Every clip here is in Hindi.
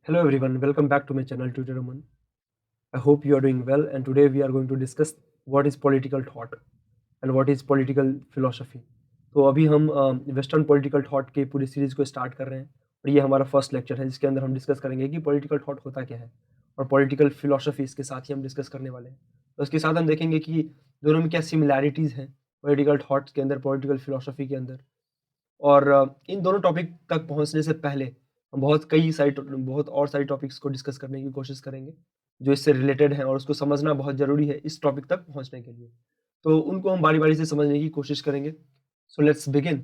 Hello everyone, welcome back to my channel Tutor Raman. I hope you are doing well, and today we are going to discuss what is political thought and what is political philosophy. तो अभी हम वेस्टर्न पॉलिटिकल थॉट की पूरी सीरीज को स्टार्ट कर रहे हैं और ये हमारा फर्स्ट लेक्चर है जिसके अंदर हम डिस्कस करेंगे कि पॉलिटिकल थॉट होता क्या है और पॉलिटिकल फिलोसफी इसके साथ ही हम डिस्कस करने वाले हैं। तो इसके साथ हम देखेंगे कि दोनों में क्या सिमिलैरिटीज़ हैं पॉलिटिकल थॉट्स के अंदर, पॉलिटिकल फिलोसफी के अंदर। और इन दोनों टॉपिक तक पहुँचने से पहले हम बहुत और सारी टॉपिक्स को डिस्कस करने की कोशिश करेंगे, जो इससे रिलेटेड हैं और उसको समझना बहुत ज़रूरी है इस टॉपिक तक पहुँचने के लिए। तो उनको हम बारी-बारी से समझने की कोशिश करेंगे। So let's begin.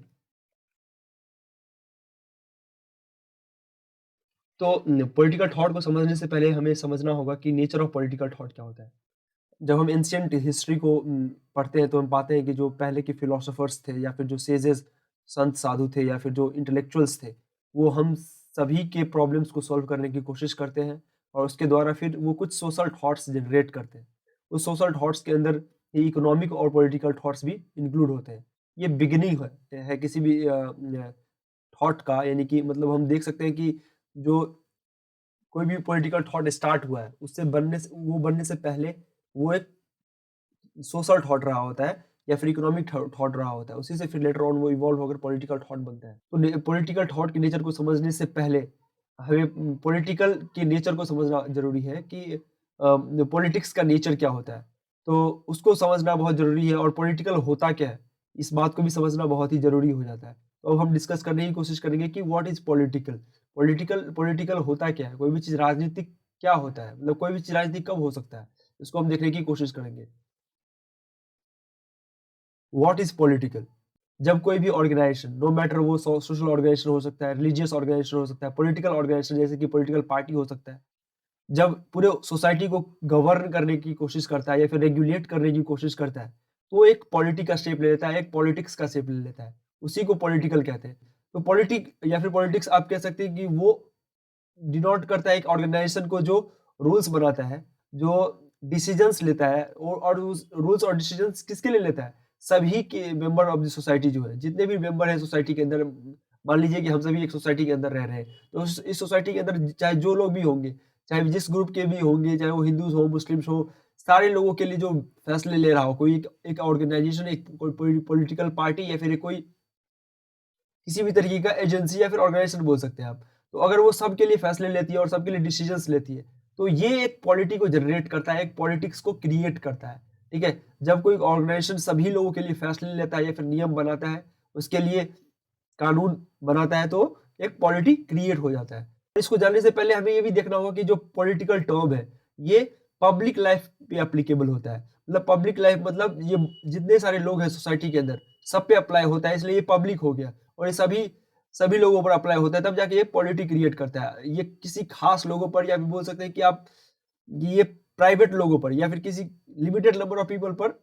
तो पॉलिटिकल थॉट को समझने से पहले हमें समझना होगा कि नेचर ऑफ पॉलिटिकल थॉट क्या होता है। जब हम एंशिएंट हिस्ट्री को पढ़ते हैं तो हम पाते हैं कि जो पहले के फिलोसोफर्स थे या फिर जो सेजेस संत साधु थे या फिर जो इंटेलेक्चुअल्स थे, वो हम सभी के प्रॉब्लम्स को सॉल्व करने की कोशिश करते हैं और उसके द्वारा फिर वो कुछ सोशल थॉट्स जनरेट करते हैं। उस सोशल थॉट्स के अंदर ये इकोनॉमिक और पॉलिटिकल थॉट्स भी इंक्लूड होते हैं। ये बिगिनिंग है किसी भी थॉट का, यानी कि मतलब हम देख सकते हैं कि जो कोई भी पॉलिटिकल थॉट स्टार्ट हुआ है, वो बनने से पहले वो एक सोशल थॉट रहा होता है या फिर इकोनॉमिक थॉट रहा होता है। उसी से फिर लेटर ऑन वो इवॉल्व होकर पॉलिटिकल थॉट बनता है। तो पॉलिटिकल थॉट के नेचर को समझने से पहले हमें पॉलिटिकल के नेचर को समझना ज़रूरी है कि पॉलिटिक्स का नेचर क्या होता है। तो उसको समझना बहुत ज़रूरी है और पॉलिटिकल होता क्या है, इस बात को भी समझना बहुत ही ज़रूरी हो जाता है। तो अब हम डिस्कस करने की कोशिश करेंगे कि what is political? Political political होता क्या है? कोई भी चीज़ राजनीतिक क्या होता है? मतलब कोई भी चीज़ राजनीतिक कब हो सकता है? इसको हम देखने की कोशिश करेंगे। What is political? जब कोई भी ऑर्गेनाइजेशन, नो मैटर वो सोशल ऑर्गेनाइजेशन हो सकता है, रिलीजियस ऑर्गेनाइजेशन हो सकता है, पॉलिटिकल ऑर्गेनाइजेशन जैसे कि पॉलिटिकल पार्टी हो सकता है। जब पूरे सोसाइटी को गवर्न करने की कोशिश करता है या फिर रेगुलेट करने की कोशिश करता है, तो वो एक पॉलिटी का शेप ले लेता है, एक पॉलिटिक्स का शेप ले लेता है। उसी को पॉलिटिकल कहते हैं। तो पॉलिटिक या फिर पॉलिटिक्स आप कह सकते हैं कि वो डिनोट करता है एक ऑर्गेनाइजेशन को जो रूल्स बनाता है, जो डिसीजंस लेता है और उस रूल्स और डिसीजंस किसके लिए लेता है? सभी के मेंबर ऑफ द सोसाइटी जो है, जितने भी मेंबर हैं सोसाइटी के अंदर, मान लीजिए कि हम सभी एक सोसाइटी के अंदर रह रहे हैं। तो इस सोसाइटी के अंदर चाहे जो लोग भी होंगे, चाहे जिस ग्रुप के भी होंगे, चाहे वो हिंदूज़ हो, मुस्लिम्स हो, सारे लोगों के लिए जो फैसले ले रहा हो, कोई एक एक ऑर्गेनाइजेशन, एक कोई पॉलिटिकल पार्टी या फिर कोई किसी भी तरीके का एजेंसी या फिर ऑर्गेनाइजेशन बोल सकते हैं आप। तो अगर वो सबके लिए फैसले लेती है और सबके लिए डिसीजंस लेती है, तो ये एक पॉलिटी को जनरेट करता है, एक पॉलिटिक्स को क्रिएट करता है, ठीक है? जब कोई ऑर्गेनाइजेशन सभी लोगों के लिए फैसले लेता है या फिर नियम बनाता है, उसके लिए कानून बनाता है, तो एक पॉलिटी क्रिएट हो जाता है। इसको जानने से पहले हमें ये भी देखना होगा कि जो पॉलिटिकल टर्म है, ये पब्लिक लाइफ पे एप्लीकेबल होता है। मतलब पब्लिक लाइफ मतलब ये जितने सारे लोग हैं सोसाइटी के अंदर, सब पे अप्लाई होता है, इसलिए ये पब्लिक हो गया और ये सभी सभी लोगों पर अप्लाई होता है, तब जाके ये पॉलिटी क्रिएट करता है। ये किसी खास लोगों पर या फिर बोल सकते हैं कि आप ये प्राइवेट लोगों पर या फिर किसी लिमिटेड नंबर ऑफ पीपल पर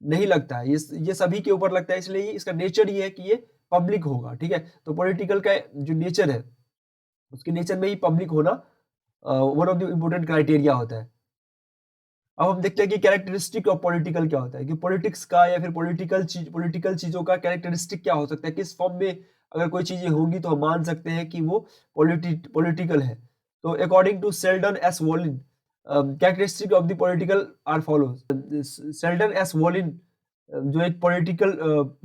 नहीं लगता है। ये सभी के ऊपर लगता है, इसलिए इसका नेचर ये है कि ये पब्लिक होगा, ठीक है? तो पॉलिटिकल का जो नेचर है, उसके नेचर में ही पब्लिक होना one of the important criteria होता है। अब हम देखते हैं कि कैरेक्टरिस्टिक ऑफ पॉलिटिकल क्या होता है, कि पॉलिटिक्स का या फिर पॉलिटिकल चीज़ों का कैरेक्टरिस्टिक क्या हो सकता है, किस फॉर्म में अगर कोई चीज़ें होंगी तो हम मान सकते हैं कि वो पॉलिटिकल है। तो according to Sheldon S Wolin, characteristic of the political are follows. Sheldon S Wolin जो एक पॉलिटिकल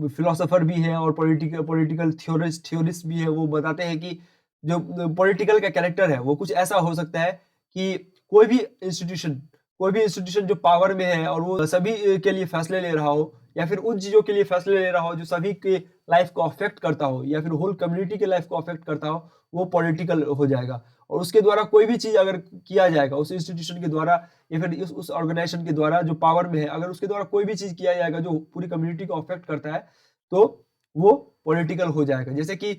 फिलोसोफर भी हैं और पॉलिटिकल पॉलिटिकल थ्योरिस्ट भी हैं, वो बताते हैं कि जो पॉलिटिकल का कैरेक्टर है वो कुछ ऐसा हो सकता है कि कोई भी इंस्टीट्यूशन जो पावर में है और वो सभी के लिए फैसले ले रहा हो या फिर उन चीज़ों के लिए फैसले ले रहा हो जो सभी के लाइफ को अफेक्ट करता हो या फिर होल कम्युनिटी के लाइफ को अफेक्ट करता हो, वो पॉलिटिकल हो जाएगा। और उसके द्वारा कोई भी चीज़ अगर किया जाएगा उस इंस्टीट्यूशन के द्वारा या फिर उस ऑर्गेनाइजेशन के द्वारा जो पावर में है, अगर उसके द्वारा कोई भी चीज़ किया जाएगा जो पूरी कम्युनिटी को अफेक्ट करता है, तो वो पॉलिटिकल हो जाएगा। जैसे कि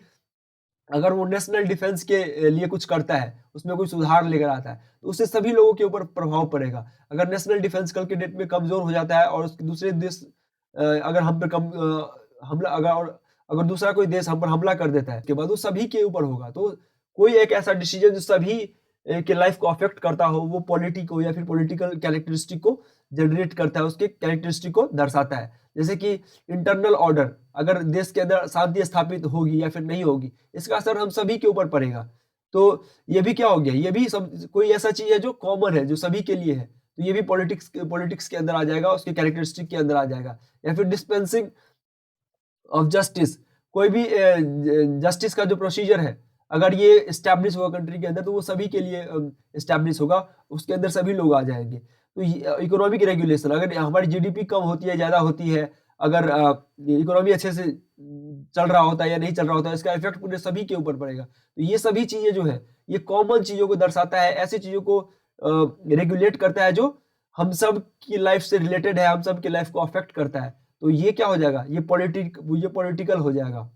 अगर वो नेशनल डिफेंस के लिए कुछ करता है, उसमें कोई सुधार लेकर आता है, तो उससे सभी लोगों के ऊपर प्रभाव पड़ेगा। अगर नेशनल डिफेंस कल के डेट में कमज़ोर हो जाता है और उसके दूसरे देश अगर हम पे हमला अगर दूसरा कोई देश हम पर हमला कर देता है, उसके बाद वो सभी के ऊपर होगा। तो कोई एक ऐसा डिसीजन जो सभी के लाइफ को अफ़ेक्ट करता हो, वो पॉलिटी को या फिर पॉलिटिकल कैरेक्टरिस्टिक को जनरेट करता है, उसके कैरेक्टरिस्टिक को दर्शाता है। जैसे कि इंटरनल ऑर्डर, अगर देश के अंदर शांति स्थापित होगी या फिर नहीं होगी, इसका असर हम सभी के ऊपर पड़ेगा। तो ये भी क्या हो गया, ये भी सब कोई ऐसा चीज है जो कॉमन है, जो सभी के लिए है, तो ये भी पॉलिटिक्स के अंदर आ जाएगा, उसके कैरेक्टरिस्टिक के अंदर आ जाएगा। या फिर डिस्पेंसिंग ऑफ जस्टिस, कोई भी जस्टिस का जो प्रोसीजर है, अगर ये इस्टेब्लिश होगा कंट्री के अंदर, तो वो सभी के लिए इस्टेब्लिश होगा, उसके अंदर सभी लोग आ जाएंगे। तो इकोनॉमिक रेगुलेशन, अगर हमारी जीडीपी कम होती है, ज्यादा होती है, अगर इकोनॉमी अच्छे से चल रहा होता है या नहीं चल रहा होता है, इसका इफेक्ट पूरे सभी के ऊपर पड़ेगा। तो ये सभी चीजें जो है, ये कॉमन चीजों को दर्शाता है, ऐसी चीजों को रेगुलेट करता है जो हम सब की लाइफ से रिलेटेड है, हम सब की लाइफ को अफेक्ट करता है। तो ये क्या हो जाएगा, ये पॉलिटिकल हो जाएगा।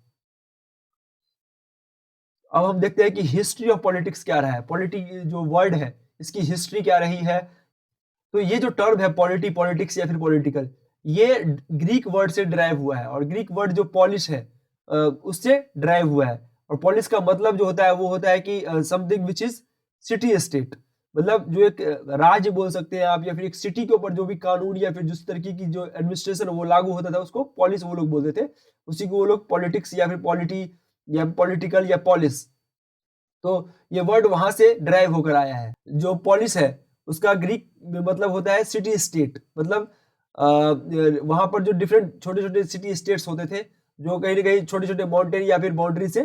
अब हम देखते हैं कि हिस्ट्री ऑफ पॉलिटिक्स क्या रहा है, पॉलिटिक जो वर्ड है, इसकी हिस्ट्री क्या रही है। तो ये जो टर्म है पॉलिटिक्स या फिर पॉलिटिकल, ये ग्रीक वर्ड से ड्राइव हुआ है, और ग्रीक वर्ड जो पॉलिश है उससे ड्राइव हुआ है। और पॉलिश का मतलब जो होता है वो होता है कि something which is city state, मतलब जो एक राज्य बोल सकते हैं आप, या फिर एक सिटी के ऊपर जो भी कानून या फिर जिस तरीके की जो एडमिनिस्ट्रेशन वो लागू होता था, उसको पॉलिश वो लोग बोलते थे। उसी को वो लोग पॉलिटिक्स या फिर पॉलिटी या पॉलिटिकल या पॉलिस, तो ये वर्ड वहां से ड्राइव होकर आया है। जो पॉलिस है उसका ग्रीक में मतलब होता है सिटी स्टेट, मतलब वहां पर जो डिफरेंट छोटे छोटे सिटी स्टेट्स होते थे, जो कहीं ना कहीं छोटे छोटे माउंटेन या फिर बाउंड्री से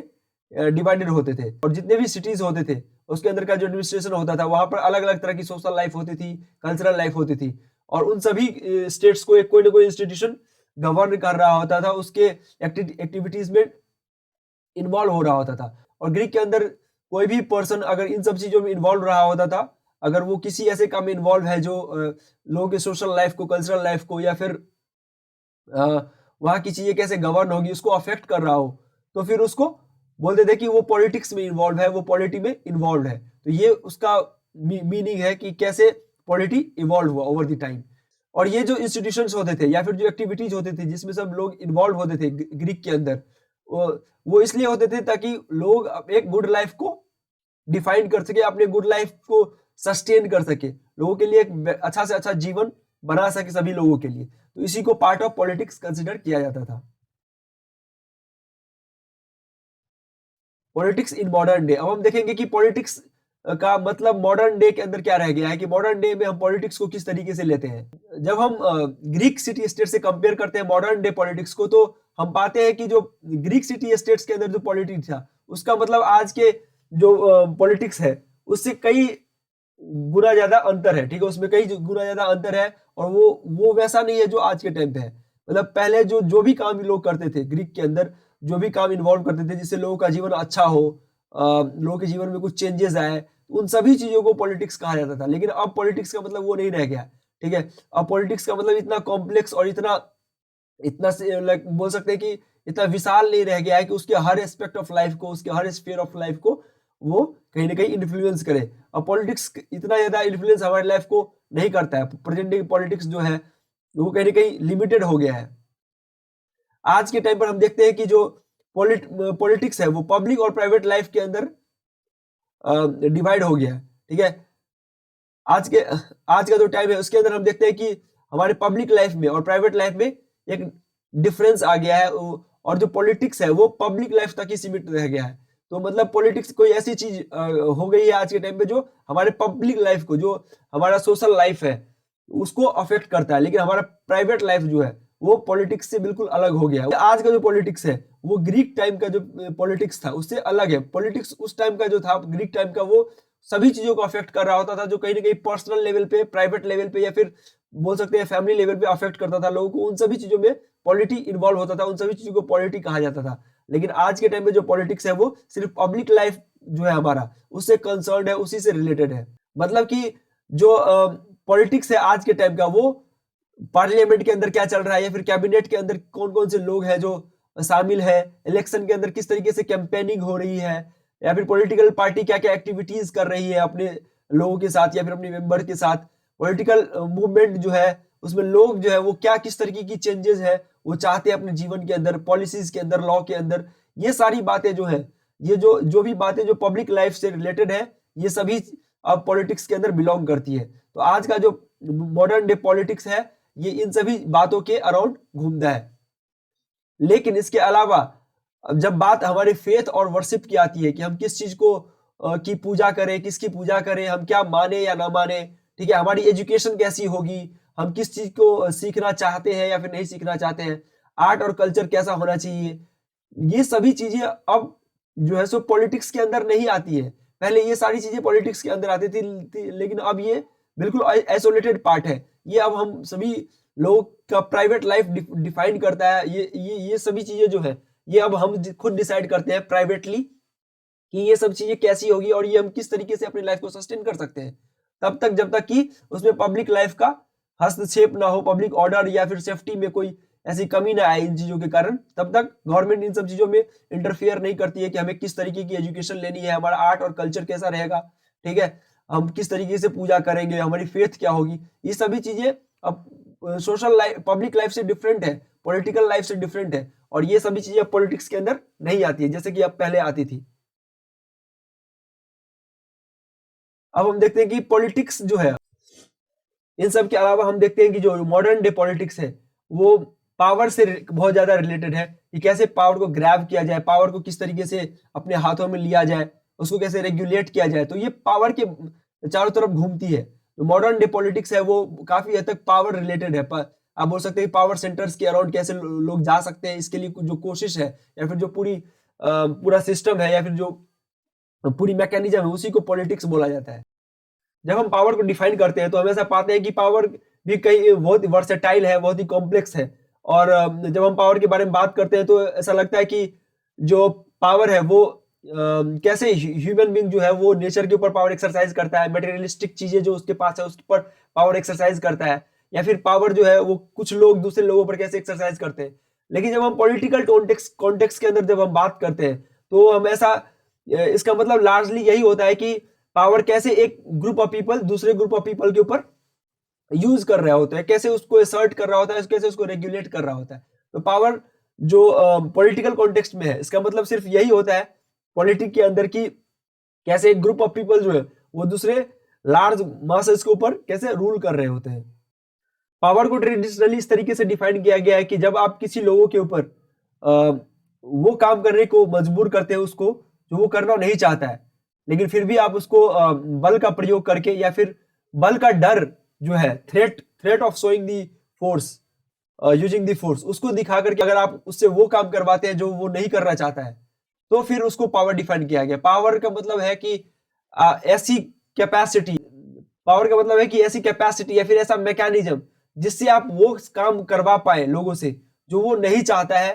डिवाइडेड होते थे, और जितने भी सिटीज होते थे उसके अंदर का जो एडमिनिस्ट्रेशन होता था, वहां पर अलग अलग तरह की सोशल लाइफ होती थी, कल्चरल लाइफ होती थी, और उन सभी स्टेट्स को एक कोई ना कोई इंस्टीट्यूशन गवर्न कर रहा होता था, उसके एक्टिविटीज में इन्वॉल्व हो रहा होता था। और ग्रीक के अंदर कोई भी पर्सन अगर इन सब चीजों में इन्वॉल्व रहा होता था, अगर वो किसी ऐसे काम में इन्वॉल्व है जो लोगों के सोशल लाइफ को, कल्चरल लाइफ को, या फिर वहां की चीजें कैसे गवर्न होगी उसको अफेक्ट कर रहा हो, तो फिर उसको बोलते थे कि वो पॉलिटिक्स में इन्वॉल्व है, वो पॉलिटी में इन्वॉल्व है। तो ये उसका मीनिंग है कि कैसे पॉलिटी इवॉल्व हुआ ओवर द टाइम। और ये जो इंस्टीट्यूशंस होते थे या फिर जो एक्टिविटीज होती थी जिसमें सब लोग इन्वॉल्व होते थे ग्रीक के अंदर, वो वो इसलिए होते थे ताकि लोग एक गुड लाइफ को डिफाइन कर सके, अपने गुड लाइफ को सस्टेन कर सके, लोगों के लिए एक अच्छा से अच्छा जीवन बना सके सभी लोगों के लिए। तो इसी को पार्ट ऑफ पॉलिटिक्स कंसिडर किया जाता था। पॉलिटिक्स इन मॉडर्न डे, अब हम देखेंगे कि पॉलिटिक्स का मतलब मॉडर्न डे के अंदर क्या रह गया है, कि मॉडर्न डे में हम पॉलिटिक्स को किस तरीके से लेते हैं। जब हम ग्रीक सिटी स्टेट से कंपेयर करते हैं मॉडर्न डे पॉलिटिक्स को, तो हम पाते हैं कि जो ग्रीक सिटी स्टेट्स के अंदर जो पॉलिटिक्स था, उसका मतलब आज के जो पॉलिटिक्स है उससे कई गुना ज्यादा अंतर है। ठीक है, उसमें कई गुना ज्यादा अंतर है, और वो वैसा नहीं है जो आज के टाइम पे है। मतलब पहले जो जो भी काम लोग करते थे ग्रीक के अंदर, जो भी काम इन्वॉल्व करते थे जिससे लोगों का जीवन अच्छा हो, लोगों के जीवन में कुछ चेंजेस आए, उन सभी चीजों को पॉलिटिक्स कहा जाता था। लेकिन अब पॉलिटिक्स का मतलब वो नहीं रह गया। ठीक है, अब पॉलिटिक्स का मतलब इतना कॉम्प्लेक्स और इतना इतना से लाइक बोल सकते हैं कि इतना विशाल नहीं रह गया है कि उसके हर एस्पेक्ट ऑफ लाइफ को, उसके हर स्फीयर ऑफ लाइफ को वो कहीं ना कहीं इन्फ्लुएंस करे। अब पॉलिटिक्स इतना ज्यादा इन्फ्लुएंस हमारी लाइफ को नहीं करता है। प्रेजेंट डे पॉलिटिक्स जो है वो कहीं ना कहीं लिमिटेड हो गया है। आज के टाइम पर हम देखते हैं कि जो पॉलिटिक्स है वो पब्लिक और प्राइवेट लाइफ के अंदर डिवाइड हो गया है। ठीक है, आज के आज का जो टाइम है उसके अंदर हम देखते हैं कि हमारे पब्लिक लाइफ में और प्राइवेट लाइफ में एक डिफरेंस आ गया है, और जो पॉलिटिक्स है वो पब्लिक लाइफ तक ही सीमित रह गया है। तो मतलब पॉलिटिक्स कोई ऐसी चीज हो गई है आज के टाइम पे जो हमारे पब्लिक लाइफ को, जो हमारा सोशल लाइफ है उसको अफेक्ट करता है, लेकिन हमारा प्राइवेट लाइफ जो है वो पॉलिटिक्स से बिल्कुल अलग हो गया है। आज का जो पॉलिटिक्स है वो ग्रीक टाइम का जो पॉलिटिक्स था उससे अलग है। पॉलिटिक्स उस टाइम का जो था ग्रीक टाइम का, वो सभी चीजों को अफेक्ट कर रहा होता था, जो कहीं ना कहीं पर्सनल लेवल पे, प्राइवेट लेवल पे, या फिर बोल सकते हैं फैमिली लेवल पे अफेक्ट करता था लोगों को। उन सभी चीजों में पॉलिटी इन्वॉल्व होता था, उन सभी चीजों को पॉलिटी कहा जाता था। लेकिन आज के टाइम में जो पॉलिटिक्स है वो सिर्फ पब्लिक लाइफ जो है हमारा उससे कंसर्न है, उसी से रिलेटेड है। मतलब कि जो पॉलिटिक्स है आज के टाइम का, वो पार्लियामेंट के अंदर क्या चल रहा है, या फिर कैबिनेट के अंदर कौन कौन से लोग हैं जो शामिल है, इलेक्शन के अंदर किस तरीके से कैंपेनिंग हो रही है, या फिर पॉलिटिकल पार्टी क्या क्या एक्टिविटीज कर रही है अपने लोगों के साथ या फिर अपने मेंबर के साथ, पॉलिटिकल मूवमेंट जो है उसमें लोग जो है वो क्या किस तरीके की चेंजेस है वो चाहते हैं अपने जीवन के अंदर, पॉलिसीज के अंदर, लॉ के अंदर। ये सारी बातें जो है, ये जो जो भी बातें जो पब्लिक लाइफ से रिलेटेड है, ये सभी अब पॉलिटिक्स के अंदर बिलोंग करती है। तो आज का जो मॉडर्न डे पॉलिटिक्स है ये इन सभी बातों के अराउंड घूमता है। लेकिन इसके अलावा अब जब बात हमारे फेथ और वर्शिप की आती है कि हम किस चीज को की पूजा करें, किसकी पूजा करें, हम क्या माने या ना माने, ठीक है, हमारी एजुकेशन कैसी होगी, हम किस चीज को सीखना चाहते हैं या फिर नहीं सीखना चाहते हैं, आर्ट और कल्चर कैसा होना चाहिए, ये सभी चीजें अब जो है सो पॉलिटिक्स के अंदर नहीं आती है। पहले ये सारी चीजें पॉलिटिक्स के अंदर आती थी, लेकिन अब ये बिल्कुल आइसोलेटेड पार्ट है। ये अब हम सभी लोगों का प्राइवेट लाइफ डिफाइन करता है। ये सभी चीजें जो है ये अब हम खुद डिसाइड करते हैं प्राइवेटली कि ये सब चीजें कैसी होगी और ये हम किस तरीके से अपनी लाइफ को सस्टेन कर सकते हैं, तब तक जब तक कि उसमें पब्लिक लाइफ का हस्तक्षेप ना हो, पब्लिक ऑर्डर या फिर सेफ्टी में कोई ऐसी कमी ना आए इन चीजों के कारण, तब तक गवर्नमेंट इन सब चीजों में इंटरफेयर नहीं करती है कि हमें किस तरीके की एजुकेशन लेनी है, हमारा आर्ट और कल्चर कैसा रहेगा, ठीक है, हम किस तरीके से पूजा करेंगे, हमारी फेथ क्या होगी। ये सभी चीजें अब सोशल लाइफ, पब्लिक लाइफ से डिफरेंट है, पॉलिटिकल लाइफ से डिफरेंट है, और ये सभी चीजें पॉलिटिक्स के अंदर नहीं आती है जैसे कि अब पहले आती थी। अब हम देखते हैं कि पॉलिटिक्स जो है, इन सब के अलावा हम देखते हैं कि जो मॉडर्न डे पॉलिटिक्स है वो पावर से बहुत ज्यादा रिलेटेड है कि कैसे पावर को ग्रैब किया जाए, पावर को किस तरीके से अपने हाथों में लिया जाए, उसको कैसे रेगुलेट किया जाए, तो ये पावर के चारों तरफ घूमती है। तो मॉडर्न डे पॉलिटिक्स है वो काफी हद तक पावर रिलेटेड है। आप बोल सकते हैं पावर सेंटर्स के अराउंड कैसे लोग जा सकते हैं, इसके लिए जो कोशिश है या फिर जो पूरा सिस्टम है या फिर जो पूरी मैकेनिज्म है उसी को पॉलिटिक्स बोला जाता है। जब हम पावर को डिफाइन करते हैं तो हम ऐसा पाते हैं कि पावर भी कई बहुत वर्सेटाइल है, बहुत ही कॉम्प्लेक्स है। और जब हम पावर के बारे में बात करते हैं तो ऐसा लगता है कि जो पावर है वो कैसे ह्यूमन बीइंग जो है वो नेचर के ऊपर पावर एक्सरसाइज करता है, मटेरियलिस्टिक चीजें जो उसके पास है उसके ऊपर पावर एक्सरसाइज करता है, या फिर पावर जो है वो कुछ लोग दूसरे लोगों पर कैसे एक्सरसाइज करते हैं। लेकिन जब हम पॉलिटिकल कॉन्टेक्स्ट के अंदर जब हम बात करते हैं तो हम ऐसा इसका मतलब लार्जली यही होता है कि पावर कैसे एक ग्रुप ऑफ पीपल दूसरे ग्रुप ऑफ पीपल के ऊपर यूज कर रहा होता है, कैसे उसको असर्ट कर रहा होता है, कैसे उसको रेगुलेट कर रहा होता है। तो पावर जो पॉलिटिकल कॉन्टेक्स्ट में है इसका मतलब सिर्फ यही होता है पॉलिटिक्स के अंदर की कैसे एक ग्रुप ऑफ पीपल जो है वो दूसरे लार्ज मासेस के ऊपर कैसे रूल कर रहे होते हैं। पावर को ट्रेडिशनली इस तरीके से डिफाइन किया गया है कि जब आप किसी लोगों के ऊपर वो काम करने को मजबूर करते हैं उसको जो वो करना नहीं चाहता है, लेकिन फिर भी आप उसको बल का प्रयोग करके या फिर बल का डर जो है, threat of showing the force, using the force, उसको दिखा करके अगर आप उससे वो काम करवाते हैं जो वो नहीं करना चाहता है तो फिर उसको पावर डिफाइन किया गया। पावर का मतलब है कि ऐसी कैपेसिटी, पावर का मतलब है कि ऐसी कैपेसिटी या फिर ऐसा मैकेनिज्म जिससे आप वो काम करवा पाए लोगों से जो वो नहीं चाहता है।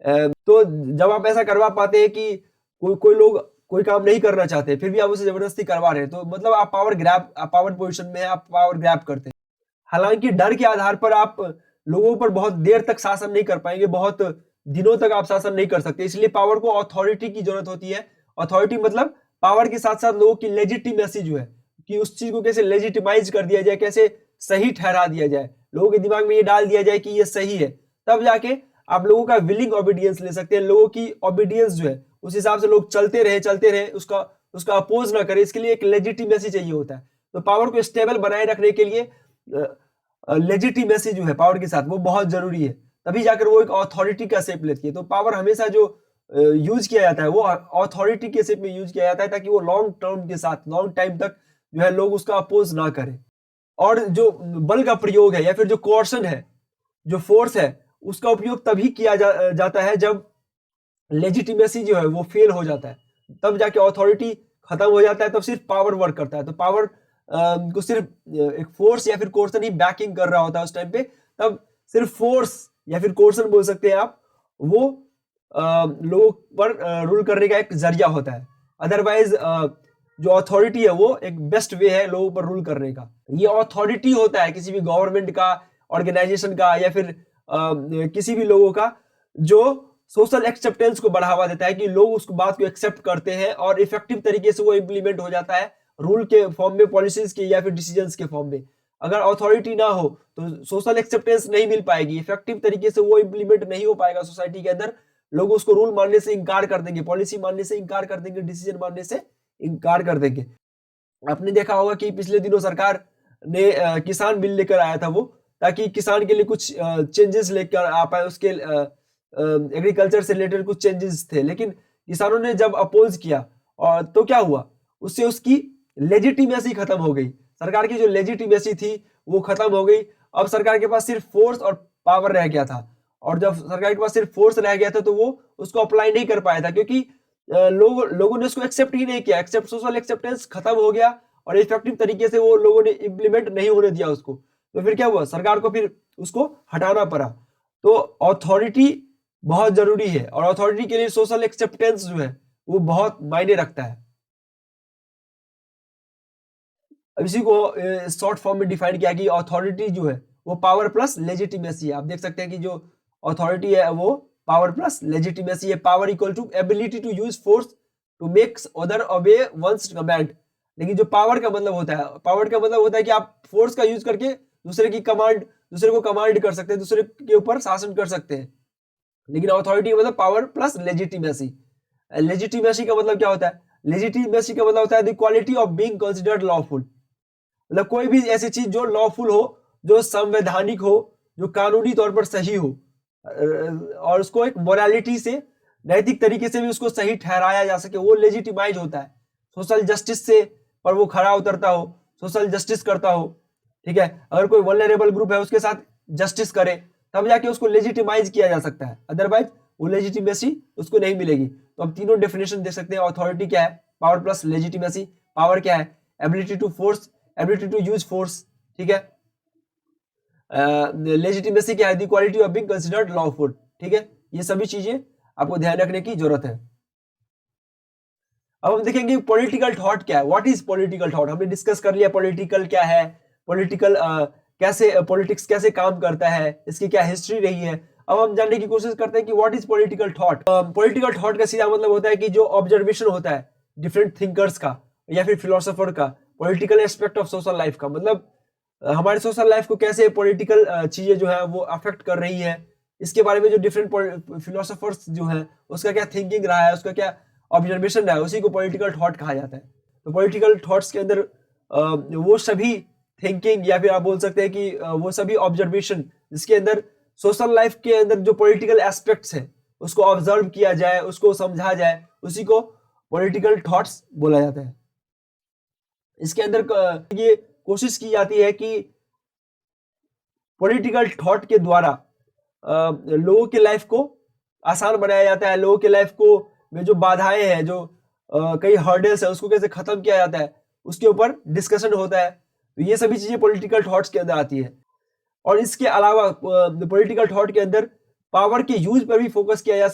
तो जब आप ऐसा करवा पाते हैं कि कोई लोग कोई काम नहीं करना चाहते फिर भी आप उसे जबरदस्ती करवा रहे हैं, तो मतलब आप पावर पोजीशन में है, आप पावर ग्रैब करते हैं। हालांकि डर के आधार पर आप लोगों पर बहुत देर तक शासन नहीं कर पाएंगे, बहुत दिनों तक आप शासन नहीं कर सकते, इसलिए पावर को अथॉरिटी की जरूरत होती है। अथॉरिटी मतलब पावर के साथ साथ लोगों की लेजिटिमेसी जो है कि उस चीज को कैसे लेजिटिमाइज कर दिया जाए, कैसे सही ठहरा दिया जाए, लोगों के दिमाग में ये डाल दिया जाए कि ये सही है, तब जाके आप लोगों का विलिंग ओबीडियंस ले सकते हैं। लोगों की ओबीडियंस जो है उस हिसाब से लोग चलते रहे, उसका अपोज ना करे, इसके लिए एक लेजिटिमेसी चाहिए होता है। तो पावर को स्टेबल बनाए रखने के लिए लेजिटिमेसी जो है पावर के साथ वो बहुत जरूरी है, तभी जाकर वो एक अथॉरिटी का शेप लेती है। तो पावर हमेशा जो यूज किया जाता है वो अथॉरिटी के शेप में यूज किया जाता है ताकि वो लॉन्ग टर्म के साथ लॉन्ग टाइम तक जो है लोग उसका अपोज ना करें। और जो बल का प्रयोग है या फिर जो कोर्सन है, जो फोर्स है, उसका उपयोग तभी किया जाता है जब लेजिटिमेसी जो है वो फेल हो जाता है, तब जाके अथॉरिटी खत्म हो जाता है, तब सिर्फ पावर वर्क करता है। तो पावर को सिर्फ एक फोर्स या फिर कोर्सन ही बैकिंग कर रहा होता है उस टाइम पे, तब सिर्फ फोर्स या फिर कोर्सन बोल सकते हैं आप, वो लोगों पर रूल करने का एक जरिया होता है। अदरवाइज जो अथॉरिटी है वो एक बेस्ट वे है लोगों पर रूल करने का। ये अथॉरिटी होता है किसी भी गवर्नमेंट का, ऑर्गेनाइजेशन का या फिर किसी भी लोगों का जो सोशल एक्सेप्टेंस को बढ़ावा देता है कि लोग उस बात को एक्सेप्ट करते हैं और इफेक्टिव तरीके से वो इंप्लीमेंट हो जाता है रूल के फॉर्म में, पॉलिसीज के या फिर डिसीजंस के फॉर्म में। अगर अथॉरिटी ना हो तो सोशल एक्सेप्टेंस नहीं मिल पाएगी, इफेक्टिव तरीके से वो इंप्लीमेंट नहीं हो पाएगा सोसाइटी के अंदर। लोग उसको रूल मानने से इंकार कर देंगे, पॉलिसी मानने से इंकार कर देंगे, डिसीजन मानने से इंकार कर देंगे। आपने देखा होगा कि पिछले दिनों सरकार ने किसान बिल लेकर आया था वो, ताकि किसान के लिए कुछ चेंजेस लेकर आ पाए, उसके एग्रीकल्चर से रिलेटेड कुछ चेंजेस थे, लेकिन किसानों ने जब अपोज किया और तो क्या हुआ, उससे उसकी लेजिटिमेसी खत्म हो गई। सरकार की जो लेजिटिमेसी थी वो खत्म हो गई। अब सरकार के पास सिर्फ फोर्स और पावर रह गया था, और जब सरकार के पास सिर्फ फोर्स रह गया था तो वो उसको अप्लाई नहीं कर पाया था, क्योंकि लोगों ने उसको एक्सेप्ट ही नहीं किया। सोशल एक्सेप्टेंस खत्म हो गया और इफेक्टिव तरीके से वो लोगों ने इम्प्लीमेंट नहीं होने दिया उसको। तो फिर क्या हुआ, सरकार को फिर उसको हटाना पड़ा। तो अथॉरिटी बहुत जरूरी है, और अथॉरिटी के लिए सोशल एक्सेप्टेंस जो है वो बहुत मायने रखता है। अब इसी को शॉर्ट फॉर्म में डिफाइन किया कि अथॉरिटी जो है वो पावर प्लस लेजिटिमेसी है। आप देख सकते हैं कि जो अथॉरिटी है वो पावर प्लस लेजिटिमेसी है। Power equal to ability to use force to make other obey ones command. लेकिन जो पावर का मतलब होता है, पावर का मतलब होता है कि आप फोर्स का यूज करके दूसरे को कमांड कर सकते हैं, दूसरे के ऊपर शासन कर सकते हैं। लेकिन अथॉरिटी का मतलब पावर प्लस लेजिटिमेसी। लेजिटिमेसी का मतलब क्या होता है, लेजिटिमेसी का मतलब होता है the quality of being considered lawful. मतलब कोई भी ऐसी चीज जो लॉफुल हो, जो संवैधानिक हो, जो कानूनी तौर पर सही हो, और उसको एक मोरालिटी से, नैतिक तरीके से भी उसको सही ठहराया जा सके, वो लेजिटिमाइज होता है। सोशल जस्टिस से पर वो खड़ा उतरता हो, सोशल जस्टिस करता हो, ठीक है। अगर कोई वल्नरेबल ग्रुप है उसके साथ जस्टिस करे, तब जाके उसको लेजिटिमाइज किया जा सकता है, अदरवाइज वो लेजिटिमेसी उसको नहीं मिलेगी। तो अब तीनों डेफिनेशन देख सकते हैं। अथॉरिटी क्या है, पावर प्लस लेजिटिमेसी। पावर क्या है, ability to force, ability to use force, ठीक है। लेजिटिमेसी क्या है, the quality of being considered lawful, ठीक है। ये सभी चीजें आपको ध्यान रखने की जरूरत है। अब हम देखेंगे पॉलिटिकल थॉट क्या है। व्हाट इज पॉलिटिकल थॉट, हमने डिस्कस कर लिया पॉलिटिकल क्या है, पॉलिटिकल कैसे, पॉलिटिक्स कैसे काम करता है, इसकी क्या हिस्ट्री रही है। अब हम जानने की कोशिश करते हैं कि what is political thought. Political thought का सीधा मतलब होता है कि जो ऑब्जर्वेशन होता है डिफरेंट थिंकर्स का या फिर फिलोसोफर का, political aspect of social life का, मतलब हमारे सोशल लाइफ को कैसे पॉलिटिकल चीजें जो है वो अफेक्ट कर रही है, इसके बारे में जो डिफरेंट फिलोसोफर्स जो है उसका क्या थिंकिंग रहा है, उसका क्या ऑब्जर्वेशन रहा है, उसी को पॉलिटिकल थॉट कहा जाता है। तो पॉलिटिकल थॉट्स के अंदर वो सभी थिंकिंग, या फिर आप बोल सकते हैं कि वो सभी ऑब्जर्वेशन जिसके अंदर सोशल लाइफ के अंदर जो पॉलिटिकल एस्पेक्ट्स है उसको ऑब्जर्व किया जाए, उसको समझा जाए, उसी को पॉलिटिकल थॉट्स बोला जाता है। इसके अंदर ये कोशिश की जाती है कि पॉलिटिकल थॉट के द्वारा लोगों की लाइफ को आसान बनाया जाता है, लोगों के लाइफ को में जो बाधाएं हैं, जो कई हर्डल्स है, उसको कैसे खत्म किया जाता है, उसके ऊपर डिस्कशन होता है। तो ये सभी चीजें पॉलिटिकल थॉट्स के अंदर आती है। और इसके अलावा पॉलिटिकल थॉट के अंदर पावर के यूज पर भी फोकस किया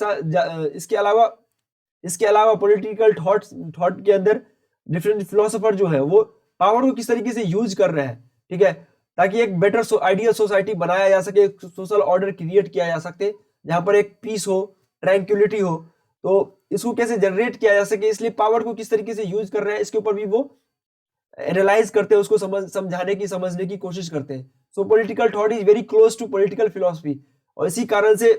इसके अलावा पॉलिटिकल थॉट के अंदर डिफरेंट फिलोसोफर जो है वो पावर को किस तरीके से यूज कर रहे हैं, ठीक है, ताकि एक बेटर आइडियल सोसाइटी बनाया जा सके, सोशल ऑर्डर क्रिएट किया जा सके जहां पर एक पीस हो, ट्रैंक्विलिटी हो। तो इसको कैसे जनरेट किया जा सके, इसलिए पावर को किस तरीके से यूज कर रहे हैं इसके ऊपर भी वो एनालाइज करते हैं, उसको समझाने की, समझने की कोशिश करते हैं। So political thought is very close to political philosophy. और इसी कारण से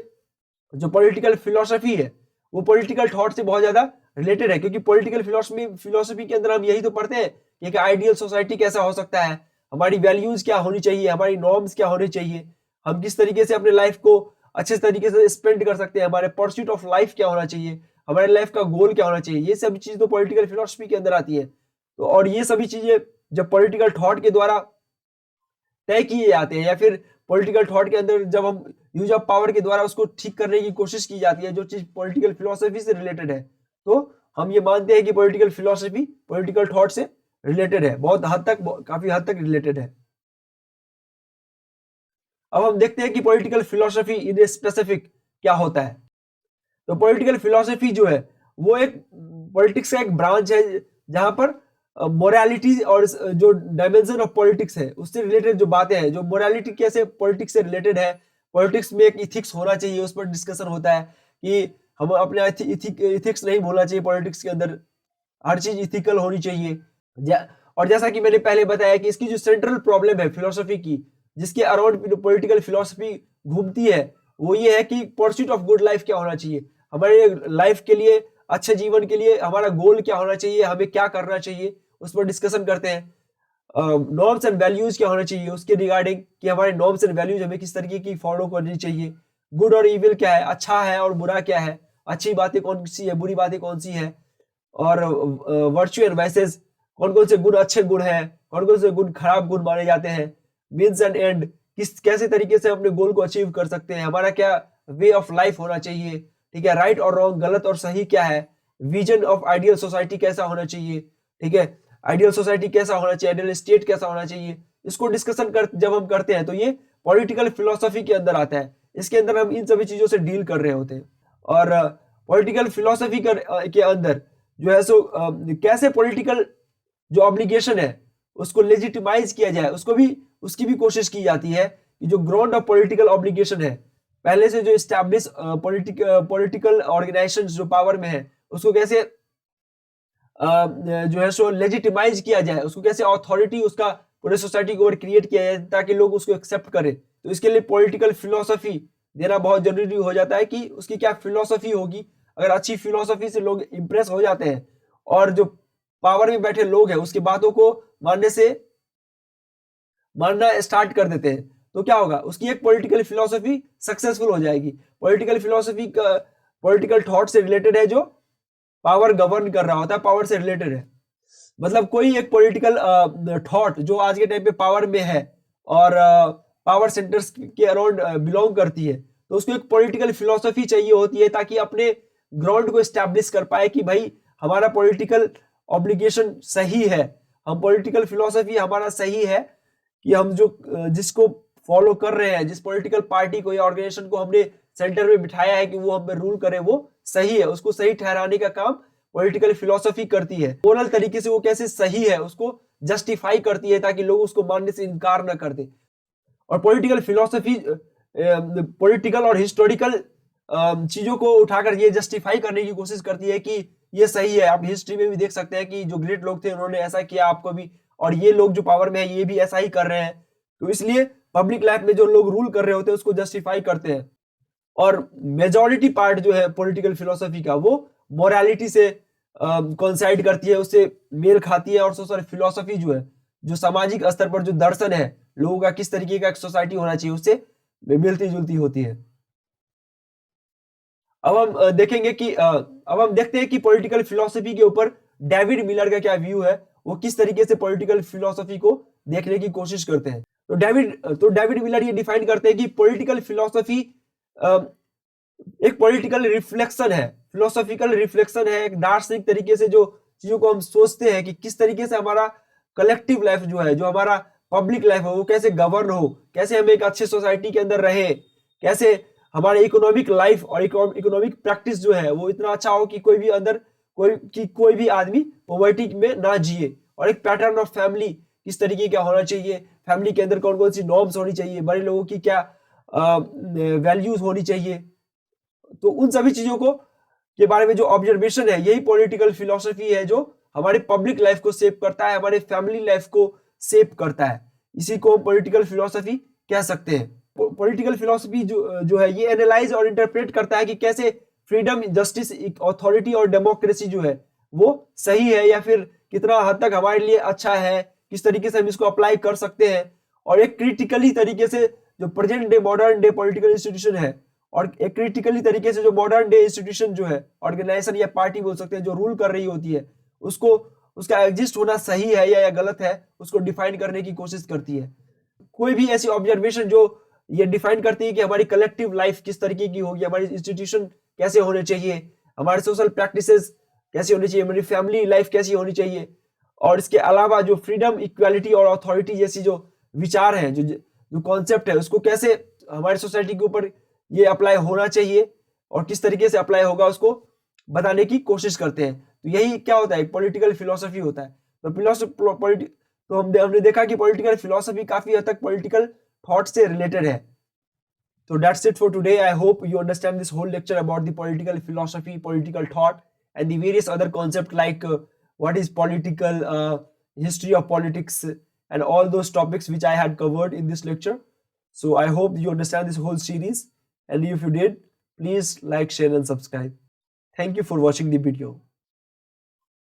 जो पॉलिटिकल फिलोसफी है वो पॉलिटिकल थॉट से बहुत ज्यादा रिलेटेड है, क्योंकि पॉलिटिकल फिलोसफी के अंदर हम यही तो पढ़ते हैं कि एक आइडियल सोसाइटी कैसा हो सकता है, हमारी वैल्यूज क्या होनी चाहिए, हमारी नॉर्म्स क्या होनी चाहिए, हम किस तरीके से अपने लाइफ को अच्छे तरीके से स्पेंड कर सकते हैं, हमारे परस्यूट ऑफ लाइफ क्या होना चाहिए, हमारे लाइफ का गोल क्या होना चाहिए। ये सभी चीज तो पॉलिटिकल फिलोसफी के अंदर आती है। तो और ये सभी चीजें जब पॉलिटिकल थॉट के द्वारा तय किए जाते हैं, या फिर पॉलिटिकल थॉट के अंदर जब हम यूज ऑफ पावर के द्वारा उसको ठीक करने की कोशिश की जाती है, जो चीज पॉलिटिकल फिलोसफी से रिलेटेड है, तो हम ये मानते हैं कि पॉलिटिकल फिलोसफी पॉलिटिकल थॉट से रिलेटेड है, बहुत हद तक, काफी हद तक रिलेटेड है। अब हम देखते हैं कि पॉलिटिकल फिलोसफी इन स्पेसिफिक क्या होता है। तो पॉलिटिकल फिलोसफी जो है वो एक पॉलिटिक्स का एक ब्रांच है जहां पर मोरालिटी और जो डायमेंशन ऑफ पॉलिटिक्स है उससे रिलेटेड जो बातें हैं, जो मोरालिटी कैसे पॉलिटिक्स से रिलेटेड है, पॉलिटिक्स में एक इथिक्स होना चाहिए, उस पर डिस्कशन होता है कि हम अपने इथिक्स नहीं भूलना चाहिए, पॉलिटिक्स के अंदर हर चीज इथिकल होनी चाहिए। और जैसा कि मैंने पहले बताया कि इसकी जो सेंट्रल प्रॉब्लम है फिलोसफी की, जिसके अराउंड पॉलिटिकल फिलोसफी घूमती है, वो ये है कि परस्यूट ऑफ गुड लाइफ क्या होना चाहिए, हमारे लाइफ के लिए, अच्छे जीवन के लिए हमारा गोल क्या होना चाहिए, हमें क्या करना चाहिए, उस पर डिस्कशन करते हैं। नॉर्म्स एंड वैल्यूज क्या होना चाहिए उसके रिगार्डिंग, कि हमारे नॉर्म्स एंड वैल्यूज हमें किस तरीके की फॉलो करनी चाहिए, गुड और इविल क्या है, अच्छा है और बुरा क्या है, अच्छी बातें कौन सी है, बुरी बातें कौन सी है, और वर्च्यू एंड वाइसेस, कौन कौन से गुण अच्छे गुण हैं, कौन कौन से गुण खराब गुण माने जाते हैं, मीन्स एंड एंड, किस कैसे तरीके से अपने गोल को अचीव कर सकते हैं, हमारा क्या वे ऑफ लाइफ होना चाहिए, ठीक है, राइट और रॉन्ग, गलत और सही क्या है, विजन ऑफ आइडियल सोसाइटी कैसा होना चाहिए, ठीक है, आइडियल सोसाइटी कैसा होना चाहिए, आइडियल स्टेट कैसा होना चाहिए, इसको डिस्कशन जब हम करते हैं तो ये पॉलिटिकल फिलोसफी के अंदर आता है। इसके अंदर हम इन सभी चीजों से डील कर रहे होते हैं। और पॉलिटिकल फिलोसफी के अंदर जो है सो कैसे पॉलिटिकल जो ऑब्लिगेशन है उसको लेजिटिमाइज किया जाए, उसकी भी कोशिश की जाती है कि जो ग्राउंड ऑफ पॉलिटिकल ऑब्लिगेशन है, पहले से जो इस्टेब्लिश पॉलिटिकल ऑर्गेनाइजेशन जो पावर में है उसको कैसे जो है सो लेजिटिमाइज किया जाए, उसको कैसे अथॉरिटी उसका पूरे सोसाइटी के ऊपर क्रिएट किया जाए ताकि लोग उसको एक्सेप्ट करें। तो इसके लिए पॉलिटिकल फिलोसफी देना बहुत जरूरी हो जाता है कि उसकी क्या फिलोसफी होगी। अगर अच्छी फिलोसफी से लोग इंप्रेस हो जाते हैं और जो पावर में बैठे लोग हैं उसकी बातों को मानना स्टार्ट कर देते हैं, तो क्या होगा, उसकी एक पॉलिटिकल फिलोसफी सक्सेसफुल हो जाएगी। पॉलिटिकल फिलोसफी पॉलिटिकल थॉट से रिलेटेड है जो पावर गवर्न कर रहा होता है, पावर से रिलेटेड है। मतलब कोई एक पॉलिटिकल थॉट जो आज के टाइम पे पावर में है और पावर सेंटर्स के अराउंड बिलोंग करती है, तो उसको एक पॉलिटिकल फिलोसफी चाहिए होती है ताकि अपने ग्राउंड को एस्टैब्लिश कर पाए कि भाई हमारा पॉलिटिकल ऑब्लिगेशन सही है, हम पॉलिटिकल फिलोसफी हमारा सही है कि हम जो जिसको फॉलो कर रहे हैं, जिस पॉलिटिकल पार्टी को या ऑर्गेनाइजेशन को हमने सेंटर में बिठाया है कि वो हम पे रूल करे, वो सही है, उसको सही ठहराने का काम पॉलिटिकल फिलोसफी करती है। मोरल तरीके से वो कैसे सही है उसको जस्टिफाई करती है ताकि लोग उसको मानने से इनकार न कर दे। और पॉलिटिकल फिलोसफी पॉलिटिकल और हिस्टोरिकल चीजों को उठाकर ये जस्टिफाई करने की कोशिश करती है कि ये सही है। आप हिस्ट्री में भी देख सकते हैं कि जो ग्रेट लोग थे उन्होंने ऐसा किया आपको भी, और ये लोग जो पावर में है ये भी ऐसा ही कर रहे हैं। तो इसलिए पब्लिक लाइफ में जो लोग रूल कर रहे होते हैं उसको जस्टिफाई करते हैं। और मेजॉरिटी पार्ट जो है पॉलिटिकल फिलोसफी का वो मोरालिटी से कोइंसाइड करती है, उससे मेल खाती है। और सोशल फिलोसफी जो है, जो सामाजिक स्तर पर जो दर्शन है लोगों का, किस तरीके का एक सोसाइटी होना चाहिए, उससे मिलती जुलती होती है। अब हम देखेंगे कि अब हम देखते हैं कि पॉलिटिकल फिलोसफी के ऊपर डेविड मिलर का क्या व्यू है, वो किस तरीके से पॉलिटिकल फिलोसफी को देखने की कोशिश करते हैं। तो डेविड मिलर ये डिफाइन करते हैं कि पॉलिटिकल फिलोसफी एक पॉलिटिकल रिफ्लेक्शन है, फिलोसॉफिकल रिफ्लेक्शन है, एक दार्शनिक तरीके से जो चीजों को हम सोचते हैं कि किस तरीके से हमारा कलेक्टिव लाइफ जो है, जो हमारा पब्लिक लाइफ है, वो कैसे गवर्न हो, कैसे हम एक अच्छे सोसाइटी के अंदर रहे, कैसे हमारे इकोनॉमिक लाइफ और इकोनॉमिक प्रैक्टिस जो है वो इतना अच्छा हो कि कोई भी आदमी पॉवर्टी में ना जिए। और एक पैटर्न ऑफ फैमिली किस तरीके का होना चाहिए, फैमिली के अंदर कौन कौन सी नॉर्म्स होनी चाहिए, बड़े लोगों की क्या वैल्यूज होनी चाहिए। तो उन सभी चीजों को के बारे में जो ऑब्जर्वेशन है, यही पॉलिटिकल फिलोसफी है जो हमारे पब्लिक लाइफ को शेप करता है, हमारे फैमिली लाइफ को शेप करता है। इसी को हम पॉलिटिकल फिलोसफी कह सकते हैं। पॉलिटिकल फिलोसफी जो है ये एनालाइज और इंटरप्रेट करता है कि कैसे फ्रीडम, जस्टिस, अथॉरिटी और डेमोक्रेसी जो है वो सही है या फिर कितना हद तक हमारे लिए अच्छा है, किस तरीके से हम इसको अप्लाई कर सकते हैं। और एक क्रिटिकली तरीके से जो present day modern day political institution है, और एक क्रिटिकली तरीके से जो मॉडर्न डे इंस्टीट्यूशन जो है, ऑर्गेनाइजेशन या पार्टी बोल सकते हैं, जो रूल कर रही होती है, उसको उसका एग्जिस्ट होना सही है या गलत है, उसको डिफाइन करने की कोशिश करती है। कोई भी ऐसी ऑब्जर्वेशन जो ये डिफाइन करती है कि हमारी कलेक्टिव लाइफ किस तरीके की होगी, हमारी इंस्टीट्यूशन कैसे होने चाहिए, हमारे सोशल प्रैक्टिसेस कैसी होनी चाहिए, हमारी फैमिली लाइफ कैसी होनी चाहिए। और इसके अलावा जो फ्रीडम, इक्वालिटी और अथॉरिटी जैसी जो विचार हैं, जो कॉन्सेप्ट है, उसको कैसे हमारी सोसाइटी के ऊपर ये अप्लाई होना चाहिए और किस तरीके से अप्लाई होगा, उसको बताने की कोशिश करते हैं। तो यही क्या होता है, पॉलिटिकल फिलोसफी होता है। तो हमने देखा कि पॉलिटिकल फिलोसफी काफी हद तक पॉलिटिकल थॉट से रिलेटेड है। So that's it for today. I hope you understand this whole lecture about the political philosophy, political thought, and the various other concepts like what is political, history of politics, and all those topics which I had covered in this lecture. So I hope you understand this whole series. And if you did, please like, share, and subscribe. Thank you for watching the video.